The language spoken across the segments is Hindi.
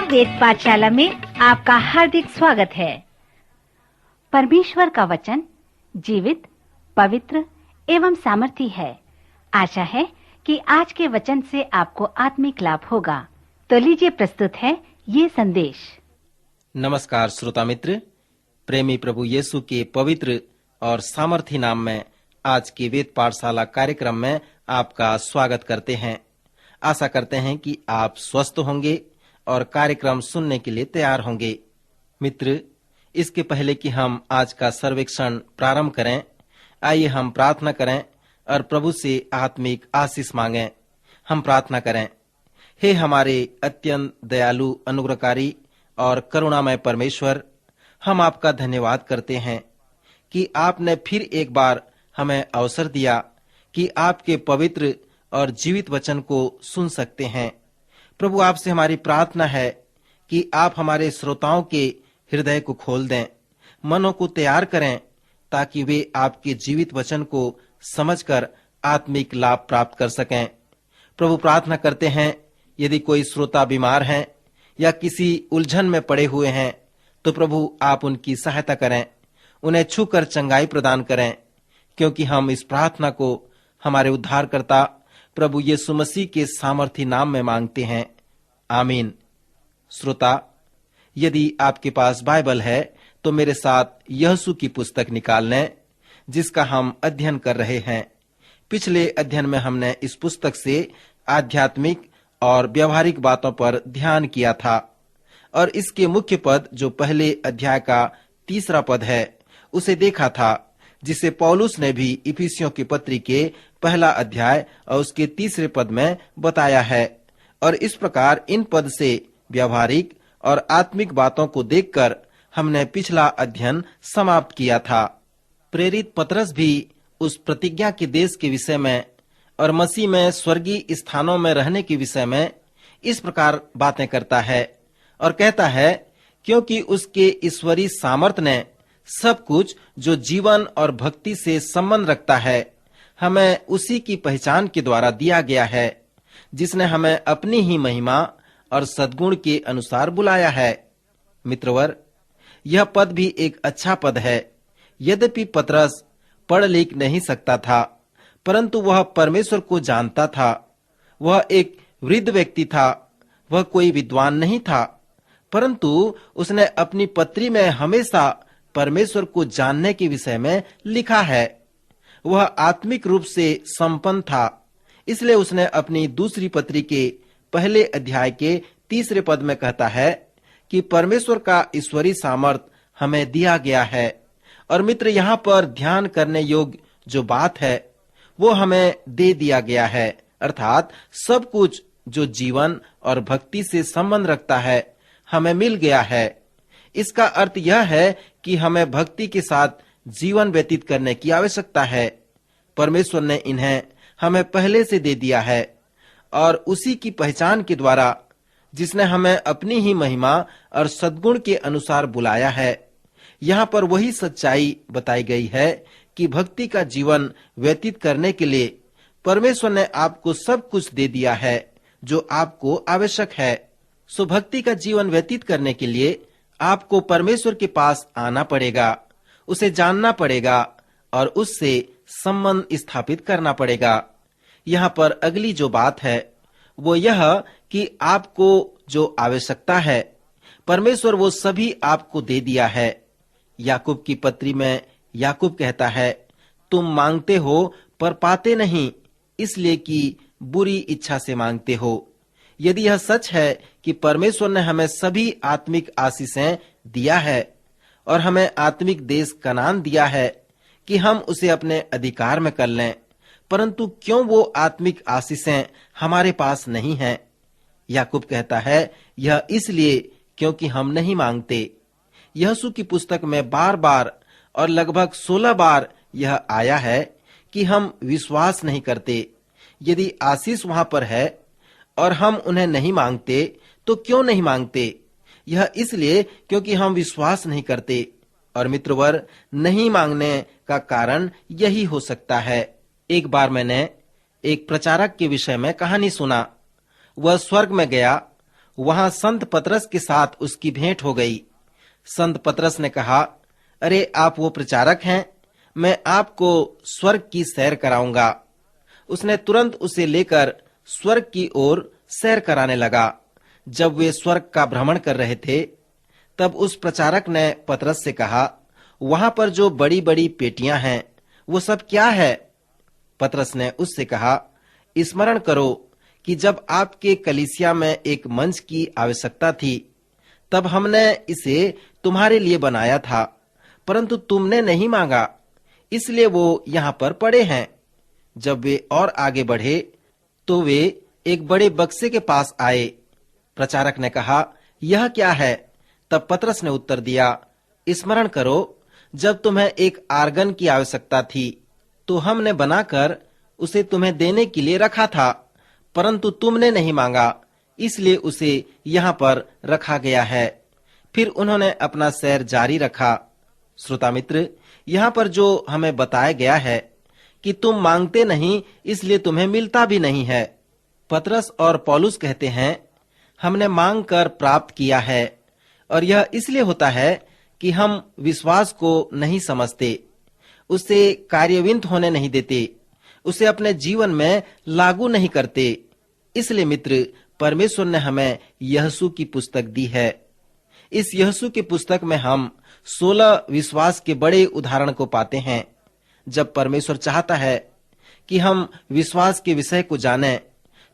वेद पाठशाला में आपका हार्दिक स्वागत है। परमेश्वर का वचन जीवित, पवित्र एवं सामर्थी है। आशा है कि आज के वचन से आपको आत्मिक लाभ होगा। तो लीजिए प्रस्तुत है ये संदेश। नमस्कार श्रोता मित्र, प्रेमी प्रभु यीशु के पवित्र और सामर्थी नाम में आज के वेद पाठशाला कार्यक्रम में आपका स्वागत करते हैं। आशा करते हैं कि आप स्वस्थ होंगे और कार्यक्रम सुनने के लिए तैयार होंगे। मित्र, इसके पहले कि हम आज का सर्वेक्षण प्रारंभ करें, आइए हम प्रार्थना करें और प्रभु से आत्मिक आशीष मांगें। हम प्रार्थना करें। हे हमारे अत्यंत दयालु, अनुग्रहकारी और करुणामय परमेश्वर, हम आपका धन्यवाद करते हैं कि आपने फिर एक बार हमें अवसर दिया कि आपके पवित्र और जीवित वचन को सुन सकते हैं। प्रभु, आपसे हमारी प्रार्थना है कि आप हमारे श्रोताओं के हृदय को खोल दें, मनों को तैयार करें, ताकि वे आपके जीवित वचन को समझकर आत्मिक लाभ प्राप्त कर सकें। प्रभु, प्रार्थना करते हैं यदि कोई श्रोता बीमार हैं या किसी उलझन में पड़े हुए हैं, तो प्रभु आप उनकी सहायता करें, उन्हें छूकर चंगाई प्रदान करें, क्योंकि हम इस प्रार्थना को हमारे उद्धारकर्ता प्रभु यीशु मसीह के सामर्थी नाम में मांगते हैं। आमीन। श्रोता, यदि आपके पास बाइबल है तो मेरे साथ यहोशू की पुस्तक निकाल लें, जिसका हम अध्ययन कर रहे हैं। पिछले अध्ययन में हमने इस पुस्तक से आध्यात्मिक और व्यवहारिक बातों पर ध्यान किया था और इसके मुख्य पद, जो पहले अध्याय का 3 पद है, उसे देखा था, जिसे पौलुस ने भी इफिसियों की पत्री के 1 अध्याय और उसके 3 पद में बताया है। और इस प्रकार इन पद से व्यवहारिक और आत्मिक बातों को देखकर हमने पिछला अध्ययन समाप्त किया था। प्रेरित पतरस भी उस प्रतिज्ञा के देश के विषय में और मसीह में स्वर्गीय स्थानों में रहने के विषय में इस प्रकार बातें करता है और कहता है, क्योंकि उसके ईश्वरीय सामर्थ ने सब कुछ जो जीवन और भक्ति से संबंध रखता है, हमें उसी की पहचान के द्वारा दिया गया है, जिसने हमें अपनी ही महिमा और सद्गुण के अनुसार बुलाया है। मित्रवर, यह पद भी एक अच्छा पद है। यद्यपि पतरस पढ़ लिख नहीं सकता था, परंतु वह परमेश्वर को जानता था। वह एक वृद्ध व्यक्ति था, वह कोई विद्वान नहीं था, परंतु उसने अपनी पत्री में हमेशा परमेश्वर को जानने के विषय में लिखा है। वह आत्मिक रूप से संपन्न था, इसलिए उसने अपनी दूसरी पत्री के 1 अध्याय के 3 पद में कहता है कि परमेश्वर का ईश्वरीय सामर्थ हमें दिया गया है। और मित्र, यहाँ पर ध्यान करने योग्य जो बात है वो हमें दे दिया गया है, अर्थात सब कुछ जो जीवन और भक्ति से संबंध रखता है हमें मिल गया है। इसका अर्थ यह है कि हमें भक्ति के साथ जीवन व्यतीत करने की आवश्यकता है। परमेश्वर ने इन्हें हमें पहले से दे दिया है और उसी की पहचान के द्वारा, जिसने हमें अपनी ही महिमा और सद्गुण के अनुसार बुलाया है। यहाँ पर वही सच्चाई बताई गई है कि भक्ति का जीवन व्यतीत करने के लिए परमेश्वर ने आपको सब कुछ दे दिया है जो आपको आवश्यक है। सो भक्ति का जीवन व्यतीत करने के लिए आपको परमेश्वर के पास आना पड़ेगा, उसे जानना पड़ेगा और उससे संबंध स्थापित करना पड़ेगा। यहाँ पर अगली जो बात है वो यह कि आपको जो आवश्यकता है परमेश्वर वो सभी आपको दे दिया है। याकूब की पत्री में याकूब कहता है, तुम मांगते हो पर पाते नहीं, इसलिए कि बुरी इच्छा से मांगते हो। यदि यह सच है कि परमेश्वर ने हमें सभी आत्मिक आशीषें दिया है और हमें आत्मिक देश कनान दिया है कि हम उसे अपने अधिकार में कर लें, परंतु क्यों वो आत्मिक आशीषें हमारे पास नहीं हैं? याकूब कहता है, यह इसलिए क्योंकि हम नहीं मांगते। यहोशू की पुस्तक में बार बार और लगभग 16 बार यह आया है कि हम विश्वास नहीं करते। यदि आशीष वहां पर है और हम उन्हें नहीं मांगते, तो क्यों नहीं मांगते? यह इसलिए क्योंकि हम विश्वास नहीं करते। और मित्रवर, नहीं मांगने का कारण यही हो सकता है। एक बार मैंने एक प्रचारक के विषय में कहानी सुना। वह स्वर्ग में गया वहां संत पतरस के साथ उसकी भेंट हो गई। संत पतरस ने कहा, अरे आप वो प्रचारक हैं, मैं आपको स्वर्ग की सैर कराऊंगा। उसने तुरंत उसे लेकर स्वर्ग की ओर सैर कराने लगा। जब वे स्वर्ग का भ्रमण कर रहे थे, तब उस प्रचारक ने पतरस से कहा, वहां पर जो बड़ी बड़ी पेटियां हैं, वो सब क्या है? पतरस ने उससे कहा, स्मरण करो कि जब आपके कलीसिया में एक मंच की आवश्यकता थी, तब हमने इसे तुम्हारे लिए बनाया था, परंतु तुमने नहीं मांगा, इसलिए वो यहाँ पर पड़े हैं। जब वे और आगे बढ़े तो वे एक बड़े बक्से के पास आए। प्रचारक ने कहा, यह क्या है? तब पतरस ने उत्तर दिया, स्मरण करो, जब तुम्हें एक आर्गन की आवश्यकता थी, तो हमने बनाकर उसे तुम्हें देने के लिए रखा था, परंतु तुमने नहीं मांगा, इसलिए उसे यहाँ पर रखा गया है। फिर उन्होंने अपना सैर जारी रखा। श्रोता मित्र, यहाँ पर जो हमें बताया गया है कि तुम मांगते नहीं, इसलिए तुम्हें मिलता भी नहीं है। पतरस और पौलुस कहते हैं, हमने मांग कर प्राप्त किया है, और यह इसलिए होता है कि हम विश्वास को नहीं समझते, उसे कार्यान्वित होने नहीं देते, उसे अपने जीवन में लागू नहीं करते। इसलिए मित्र, परमेश्वर ने हमें यहोशू की पुस्तक दी है। इस यहोशू की पुस्तक में हम 16 विश्वास के बड़े उदाहरण को पाते हैं। जब परमेश्वर चाहता है कि हम विश्वास के विषय को जानें,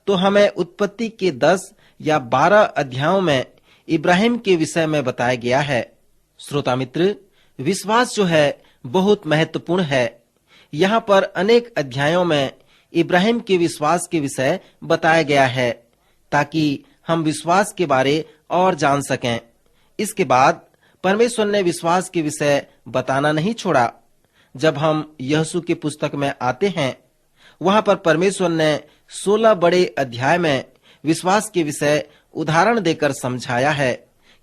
तो हमें उत्पत्ति के 10 या 12 अध्यायों में इब्राहिम के विषय में बताया गया है। श्रोता मित्र, विश्वास जो है बहुत महत्वपूर्ण है। यहाँ पर अनेक अध्यायों में इब्राहिम के विश्वास के विषय बताया गया है, ताकि हम विश्वास के बारे और जान सकें। इसके बाद परमेश्वर ने विश्वास के विषय बताना नहीं छोड़ा। जब हम यहोशू की पुस्तक में आते हैं, वहां पर परमेश्वर ने 16 बड़े अध्याय में विश्वास के विषय उदाहरण देकर समझाया है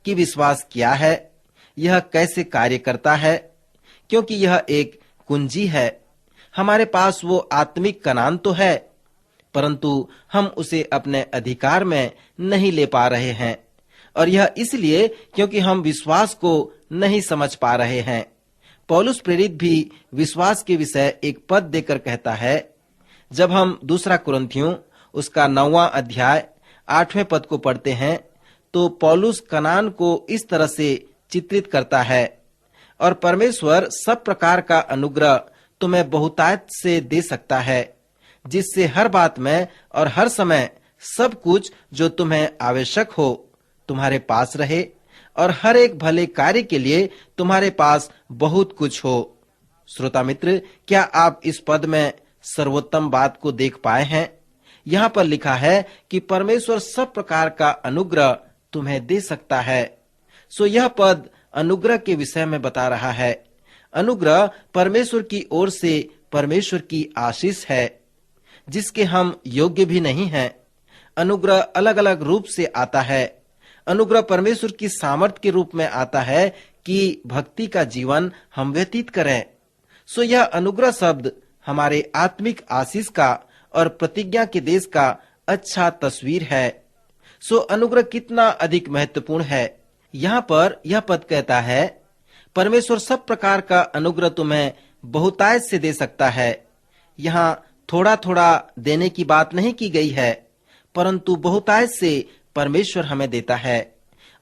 कि विश्वास क्या है, यह कैसे कार्य करता है, क्योंकि यह एक कुंजी है। हमारे पास वो आत्मिक कनान तो है, परंतु हम उसे अपने अधिकार में नहीं ले पा रहे हैं, और यह इसलिए क्योंकि हम विश्वास को नहीं समझ पा रहे हैं। पौलुस प्रेरित भी विश्वास के विषय एक पद देकर कहता है। जब हम 2 कुरिन्थियों उसका 9वां अध्याय 8वें पद को पढ़ते हैं, तो पौलुस कनान को इस तरह से चित्रित करता है, और परमेश्वर सब प्रकार का अनुग्रह तुम्हें बहुतायत से दे सकता है, जिससे हर बात में और हर समय सब कुछ जो तुम्हें आवश्यक हो तुम्हारे पास रहे, और हर एक भले कार्य के लिए तुम्हारे पास बहुत कुछ हो। श्रोता मित्र, क्या आप इस पद में सर्वोत्तम बात को देख पाए हैं? यहाँ पर लिखा है कि परमेश्वर सब प्रकार का अनुग्रह तुम्हें दे सकता है। सो यह पद अनुग्रह के विषय में बता रहा है। अनुग्रह परमेश्वर की ओर से परमेश्वर की आशीष है, जिसके हम योग्य भी नहीं हैं। अनुग्रह अलग अलग रूप से आता है। अनुग्रह परमेश्वर की सामर्थ के रूप में आता है कि भक्ति का जीवन हम व्यतीत करें। सो यह अनुग्रह शब्द हमारे आत्मिक आशीष का और प्रतिज्ञा के देश का अच्छा तस्वीर है। सो अनुग्रह कितना अधिक महत्वपूर्ण है। यहाँ पर यह पद कहता है, परमेश्वर सब प्रकार का अनुग्रह तुम्हें बहुतायत से दे सकता है। यहाँ थोड़ा थोड़ा देने की बात नहीं की गई है, परंतु बहुतायत से परमेश्वर हमें देता है,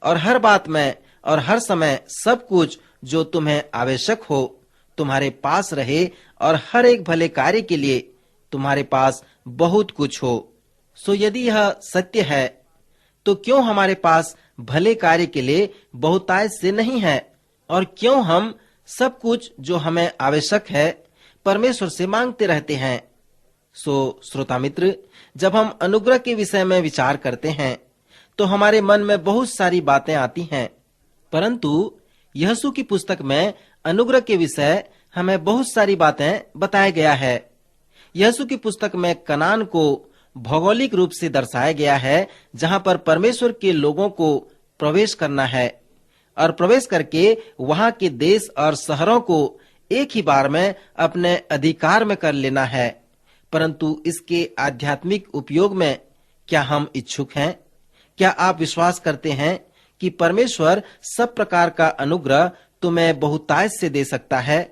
और हर बात में और हर समय सब कुछ जो तुम्हें आवश्यक हो तुम्हारे पास रहे, और हर एक भले कार्य के लिए तुम्हारे पास बहुत कुछ हो। सो यदि यह सत्य है, तो क्यों हमारे पास भले कार्य के लिए बहुतायत से नहीं है, और क्यों हम सब कुछ जो हमें आवश्यक है परमेश्वर से मांगते रहते हैं? सो श्रोता मित्र, जब हम अनुग्रह के विषय में विचार करते हैं, तो हमारे मन में बहुत सारी बातें आती हैं, परंतु यहोशू की पुस्तक में अनुग्रह के विषय हमें बहुत सारी बातें बताया गया है। यहोशू की पुस्तक में कनान को भौगोलिक रूप से दर्शाया गया है, जहां पर परमेश्वर के लोगों को प्रवेश करना है, और प्रवेश करके वहां के देश और शहरों को एक ही बार में अपने अधिकार में कर लेना है। परंतु इसके आध्यात्मिक उपयोग में क्या हम इच्छुक हैं? क्या आप विश्वास करते हैं कि परमेश्वर सब प्रकार का अनुग्रह तुम्हें बहुतायत से दे सकता है,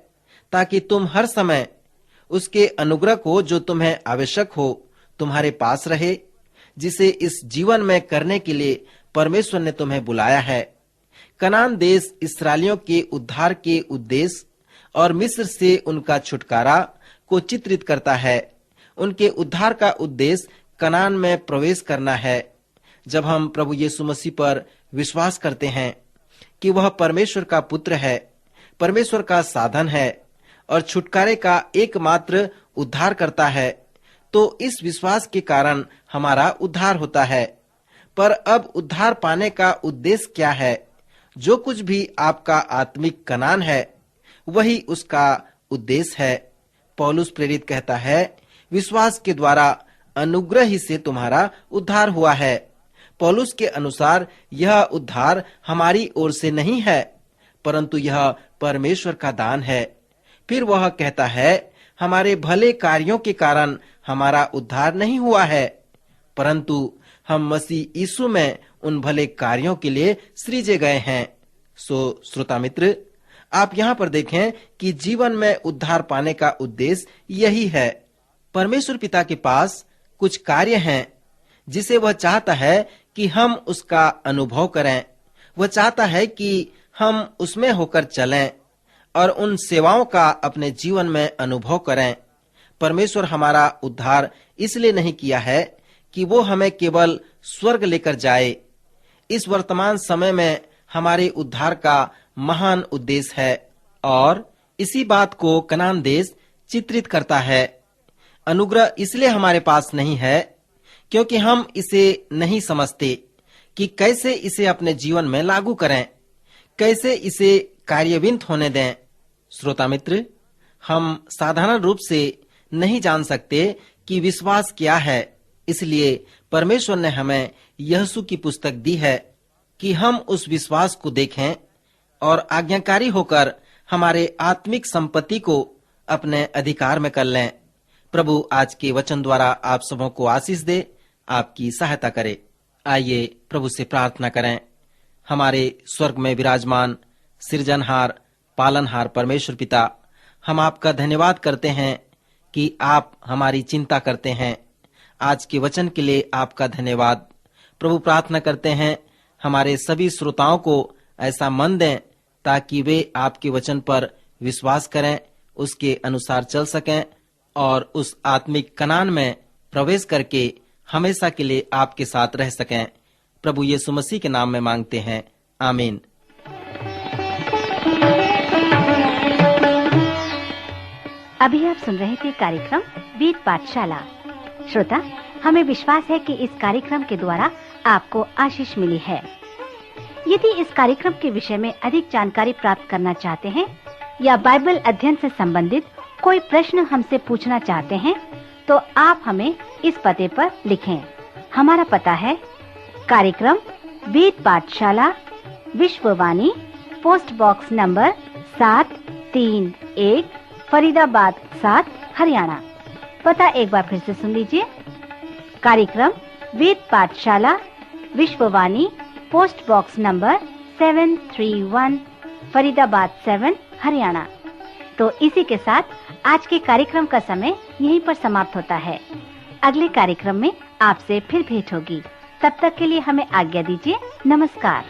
ताकि तुम हर समय उसके अनुग्रह को जो तुम्हें आवश्यक हो तुम्हारे पास रहे, जिसे इस जीवन में करने के लिए परमेश्वर ने तुम्हें बुलाया है। कनान देश इस्राएलियों के उद्धार के उद्देश्य और मिस्र से उनका छुटकारा को चित्रित करता है। उनके उद्धार का उद्देश्य कनान में प्रवेश करना है। जब हम प्रभु यीशु मसीह पर विश्वास करते हैं कि वह परमेश्वर का पुत्र है, परमेश्वर का साधन है और छुटकारे का एकमात्र उद्धार करता है, तो इस विश्वास के कारण हमारा उद्धार होता है। पर अब उद्धार पाने का उद्देश्य क्या है? जो कुछ भी आपका आत्मिक कनान है वही उसका उद्देश्य है। पौलुस प्रेरित कहता है, विश्वास के द्वारा अनुग्रह ही से तुम्हारा उद्धार हुआ है। पौलुस के अनुसार यह उद्धार हमारी ओर से नहीं है, परंतु यह परमेश्वर का दान है। फिर वह कहता है, हमारे भले कार्यों के कारण हमारा उद्धार नहीं हुआ है, परंतु हम मसीह यीशु में उन भले कार्यों के लिए सृजे गए हैं। सो श्रोता मित्र, आप यहाँ पर देखें कि जीवन में उद्धार पाने का उद्देश्य यही है। परमेश्वर पिता के पास कुछ कार्य हैं जिसे वह चाहता है कि हम उसका अनुभव करें। वह चाहता है कि हम उसमें होकर चलें और उन सेवाओं का अपने जीवन में अनुभव करें। परमेश्वर हमारा उद्धार इसलिए नहीं किया है कि वो हमें केवल स्वर्ग लेकर जाए। इस वर्तमान समय में हमारे उद्धार का महान उद्देश्य है और इसी बात को कनान देश चित्रित करता है। अनुग्रह इसलिए हमारे पास नहीं है क्योंकि हम इसे नहीं समझते कि कैसे इसे अपने जीवन में लागू करें, कैसे इसे कार्यान्वित होने दें। श्रोता मित्र, हम साधारण रूप से नहीं जान सकते कि विश्वास क्या है, इसलिए परमेश्वर ने हमें यहोशू की पुस्तक दी है कि हम उस विश्वास को देखें और आज्ञाकारी होकर हमारे आत्मिक संपत्ति को अपने अधिकार में कर लें। प्रभु आज के वचन द्वारा आप सबों को आशीष दे, आपकी सहायता करे। आइए प्रभु से प्रार्थना करें। हमारे स्वर्ग में विराजमान सृजनहार पालनहार परमेश्वर पिता, हम आपका धन्यवाद करते हैं कि आप हमारी चिंता करते हैं। आज के वचन के लिए आपका धन्यवाद। प्रभु प्रार्थना करते हैं हमारे सभी श्रोताओं को ऐसा मन दें ताकि वे आपके वचन पर विश्वास करें, उसके अनुसार चल सकें और उस आत्मिक कनान में प्रवेश करके हमेशा के लिए आपके साथ रह सकें। प्रभु यीशु मसीह के नाम में मांगते हैं, आमीन। अभी आप सुन रहे थे कार्यक्रम वेद पाठशाला। श्रोता, हमें विश्वास है कि इस कार्यक्रम के द्वारा आपको आशीष मिली है। यदि इस कार्यक्रम के विषय में अधिक जानकारी प्राप्त करना चाहते हैं या बाइबल अध्ययन से संबंधित कोई प्रश्न हमसे पूछना चाहते हैं, तो आप हमें इस पते पर लिखें। हमारा पता है कार्यक्रम Ved Pathshala, Vishwavani, post box number 731, Faridabad 7, Haryana. पता एक बार फिर से सुन लीजिए। कार्यक्रम Ved Pathshala, Vishwavani, post box number 731, Faridabad 7, Haryana. तो इसी के साथ आज के कार्यक्रम का समय यहीं पर समाप्त होता है। अगले कार्यक्रम में आपसे फिर भेंट होगी। तब तक के लिए हमें आज्ञा दीजिए। नमस्कार।